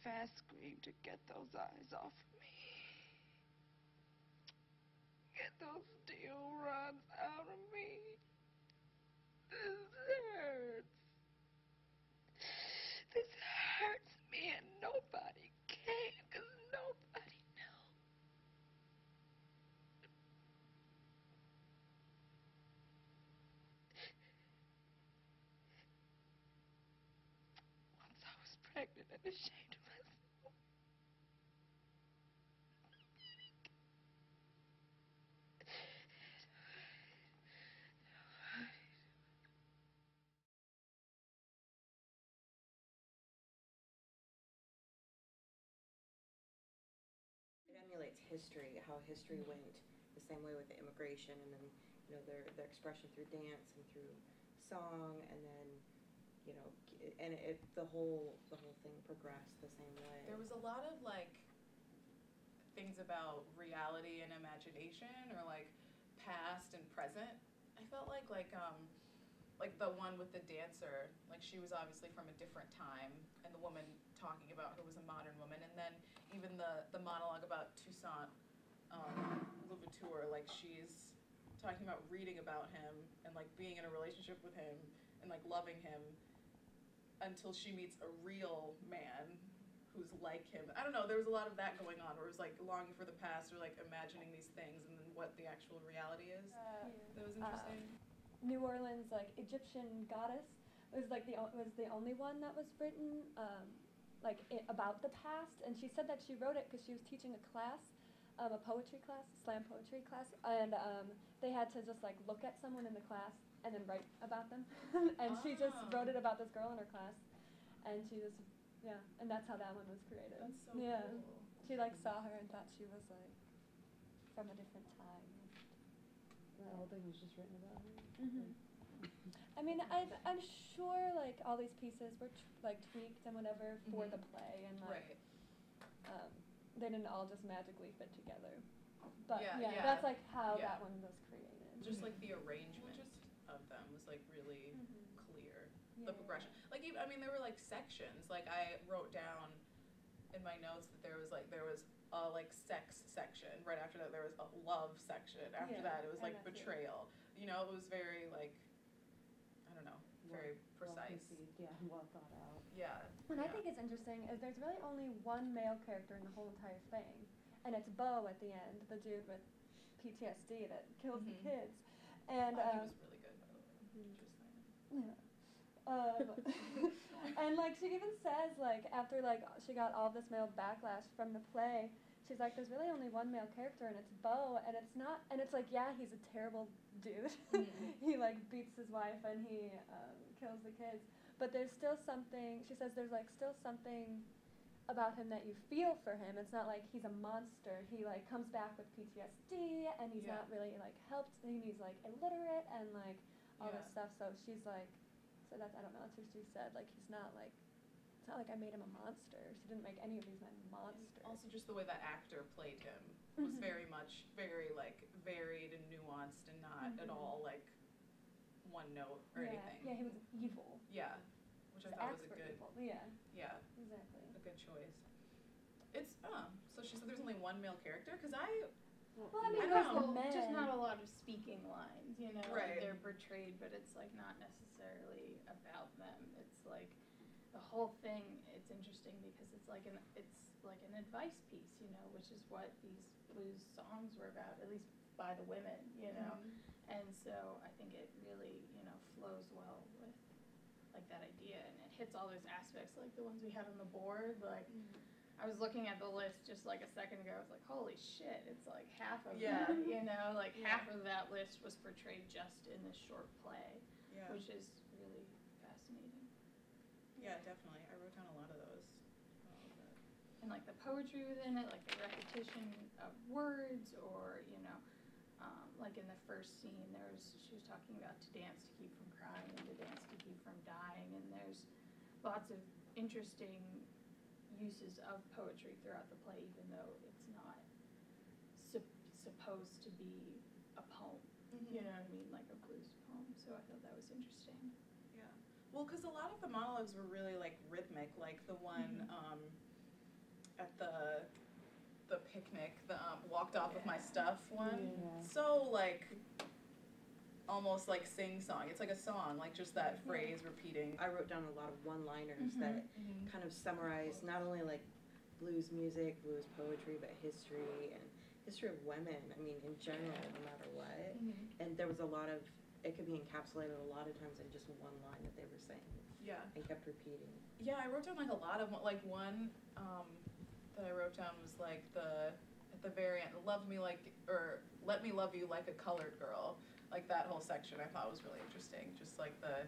fast scream to get those eyes off of me. Get those steel rods out of me. This hurts. This hurts me, and nobody came because nobody knew. Once I was pregnant and ashamed of myself. It emulates history, how history went the same way with the immigration, and then their expression through dance and through song, and then and the whole thing progressed the same way. There was a lot of like things about reality and imagination, or like past and present. I felt like the one with the dancer, like she was obviously from a different time, and the woman talking about her was a modern woman, and then even the monologue about Toussaint Louverture, like she's talking about reading about him and like being in a relationship with him and like loving him until she meets a real man who's like him. I don't know, there was a lot of that going on, where it was like longing for the past, or like imagining these things and then what the actual reality is. That was interesting. New Orleans, like Egyptian goddess, was like was the only one that was written about the past, and she said that she wrote it because she was teaching a class, a poetry class, slam poetry class, and they had to just like look at someone in the class and then write about them, and she just wrote it about this girl in her class, and she just and that's how that one was created. That's so cool. She like saw her and thought she was like from a different time. The whole thing was just written about her. Mm-hmm. I mean, I'm sure like all these pieces were tweaked and whatever for the play, and like they didn't all just magically fit together. But that's like how that one was created. Just like the arrangement of them was like really clear. The progression, like I mean, there were like sections. Like I wrote down in my notes that there was a like sex section. Right after that, there was a love section. After that, it was like betrayal. It was very like, I don't know, very precise. Well thought out. Yeah. What I think is interesting is there's really only one male character in the whole entire thing, and it's Bo at the end, the dude with PTSD that kills the kids. And he was really good, by the way. Just saying. Yeah. And like she even says, like after like she got all this male backlash from the play, she's like, there's really only one male character, and it's Bo, and it's not, and it's like, yeah, he's a terrible dude. He like beats his wife and he kills the kids, but there's still something, she says, there's like still something about him that you feel for him. It's not like he's a monster. He like comes back with PTSD, and he's not really like helped, and he's like illiterate and like all this stuff. So she's like, so that's, I don't know, that's what she said, like he's not like, it's not like I made him a monster. She didn't make any of these men monsters. And also just the way that actor played him was very like varied and nuanced, and not at all like one note or anything. Yeah, he was evil. Yeah, which I thought was a good. Evil. Yeah, exactly. A good choice. It's so she said there's only one male character, because I mean, just not a lot of speaking lines, Right. Like they're portrayed, but it's like not necessarily about them. It's like the whole thing. It's interesting because it's like an advice piece, which is what these blues songs were about, at least by the women, And so I think it really, flows well with like that idea, and it hits all those aspects, like the ones we had on the board, like. I was looking at the list just like a second ago. I was like, holy shit, it's like half of that, half of that list was portrayed just in this short play, which is really fascinating. Yeah, definitely. I wrote down a lot of those. And like the poetry within it, like the repetition of words, or, like in the first scene, she was talking about to dance to keep from crying and to dance to keep from dying, and there's lots of interesting uses of poetry throughout the play, even though it's not supposed to be a poem. You know what I mean, like a blues poem. So I thought that was interesting. Yeah. Well, because a lot of the monologues were really like rhythmic, like the one at the picnic, the walked off with my stuff one. Yeah. So like almost like sing-song. It's like a song, like just that phrase repeating. I wrote down a lot of one-liners that kind of summarize not only like blues music, blues poetry, but history and history of women. I mean, in general, no matter what. And there was a lot of, it could be encapsulated a lot of times in just one line that they were saying. Yeah. And kept repeating. Yeah, I wrote down like a lot of like one that I wrote down was like at the very end, love me like, or let me love you like a colored girl. Like that whole section I thought was really interesting. Just like the,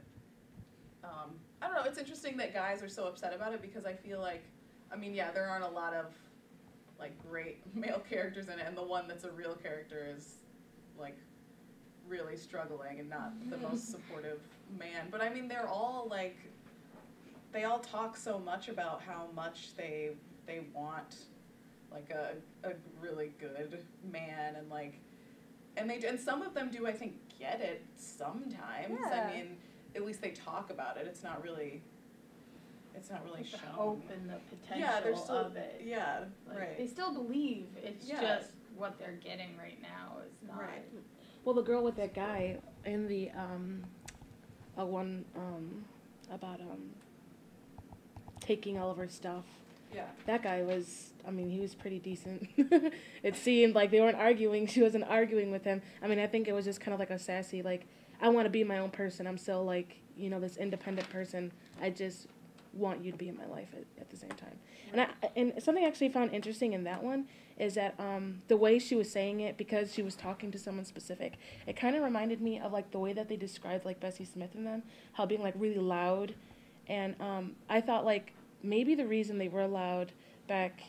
I don't know, it's interesting that guys are so upset about it because I feel like, I mean, yeah, there aren't a lot of like great male characters in it, and the one that's a real character is like really struggling and not the most supportive man. But I mean, they're all like, they all talk so much about how much they want like a really good man, and like, and some of them do, I think, get it sometimes. Yeah. I mean, at least they talk about it. It's not really Like shown. the hope and the potential Yeah, they're still, of it. yeah, Like, right. They still believe. It's Yeah. just what they're getting right now is not. Right. Well, the girl with that guy in the one about taking all of her stuff. Yeah. That guy was, I mean, he was pretty decent. It seemed like they weren't arguing. She wasn't arguing with him. I mean, I think it was just kind of like a sassy, like, I want to be my own person. I'm still like, you know, this independent person. I just want you to be in my life at the same time. And something I actually found interesting in that one is that the way she was saying it, because she was talking to someone specific, it kind of reminded me of like the way that they described like Bessie Smith and them, how being like really loud. And I thought like maybe the reason they were loud back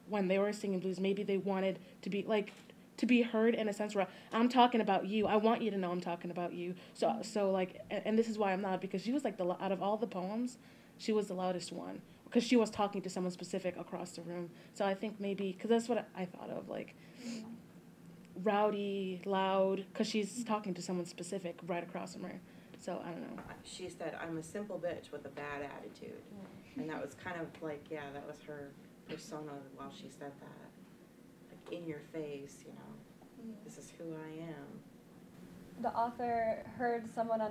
when they were singing blues, maybe they wanted to be like, to be heard in a sense where I'm talking about you. I want you to know I'm talking about you. So like, and this is why I'm loud, because she was like out of all the poems, she was the loudest one, because she was talking to someone specific across the room. So I think maybe, because that's what I thought of, like rowdy, loud, because she's talking to someone specific right across from her. So I don't know. She said, I'm a simple bitch with a bad attitude. And that was kind of like, yeah, that was her persona while she said that. Like in your face, you know, this is who I am. The author heard someone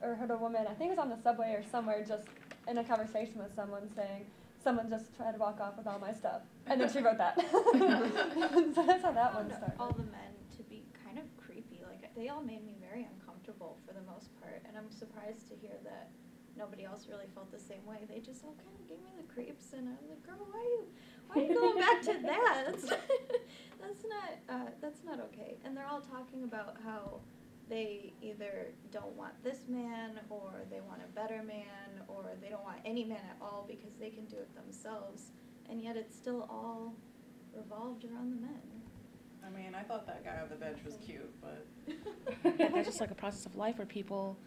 heard a woman, I think it was on the subway or somewhere, just in a conversation with someone saying, someone just tried to walk off with all my stuff. And then she wrote that. So that's how that one started. All the men to be kind of creepy. Like, they all made me very uncomfortable for the most part. And I'm surprised to hear that nobody else really felt the same way. They just all kind of gave me the creeps. And I was like, girl, why are you going back to that? That's not okay. And they're all talking about how they either don't want this man, or they want a better man, or they don't want any man at all because they can do it themselves. And yet it's still all revolved around the men. I mean, I thought that guy on the bench was cute, but That's just like a process of life where people,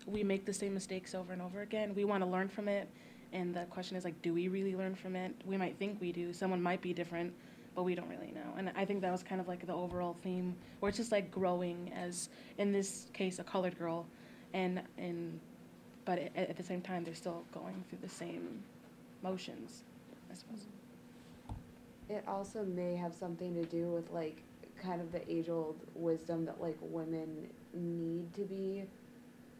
we make the same mistakes over and over again. We want to learn from it, and the question is like, do we really learn from it? We might think we do. Someone might be different, but we don't really know. And I think that was kind of like the overall theme, where it's just like growing as, in this case, a colored girl, but at the same time, they're still going through the same motions, I suppose. It also may have something to do with like kind of the age-old wisdom that like women need to be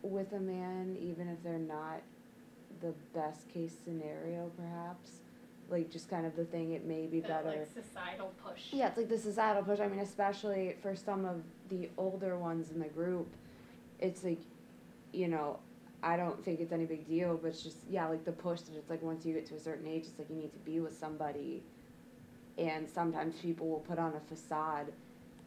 with a man, even if they're not the best case scenario, perhaps. Like just kind of the thing, it may be better. Like societal push. Yeah, it's like the societal push. I mean, especially for some of the older ones in the group, it's like, you know, I don't think it's any big deal, but it's just, yeah, like the push that it's like once you get to a certain age, it's like you need to be with somebody. And sometimes people will put on a facade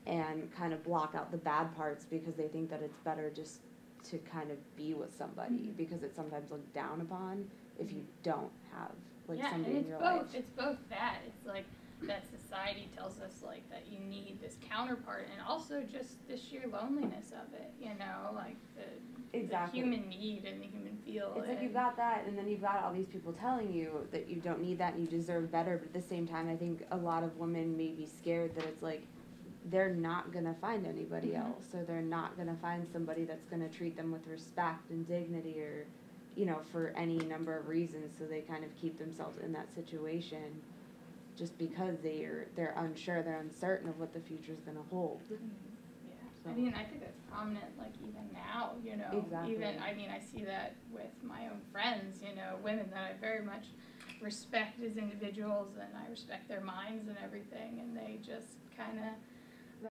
and kind of block out the bad parts because they think that it's better just to kind of be with somebody, because it's sometimes looked down upon if you don't have like somebody in your life. It's both that. It's like that society tells us like that you need this counterpart, and also just the sheer loneliness of it, you know, like the human need and the human feel. It's like you've got that, and then you've got all these people telling you that you don't need that and you deserve better, but at the same time, I think a lot of women may be scared that it's like they're not going to find anybody else, or they're not going to find somebody that's going to treat them with respect and dignity, or you know, for any number of reasons, so they kind of keep themselves in that situation just because they're unsure, they're uncertain of what the future's gonna hold. Yeah, So. I mean, I think that's prominent, like, even now, you know. Exactly. Even, I mean, I see that with my own friends, you know, women that I very much respect as individuals, and I respect their minds and everything, and they just kind of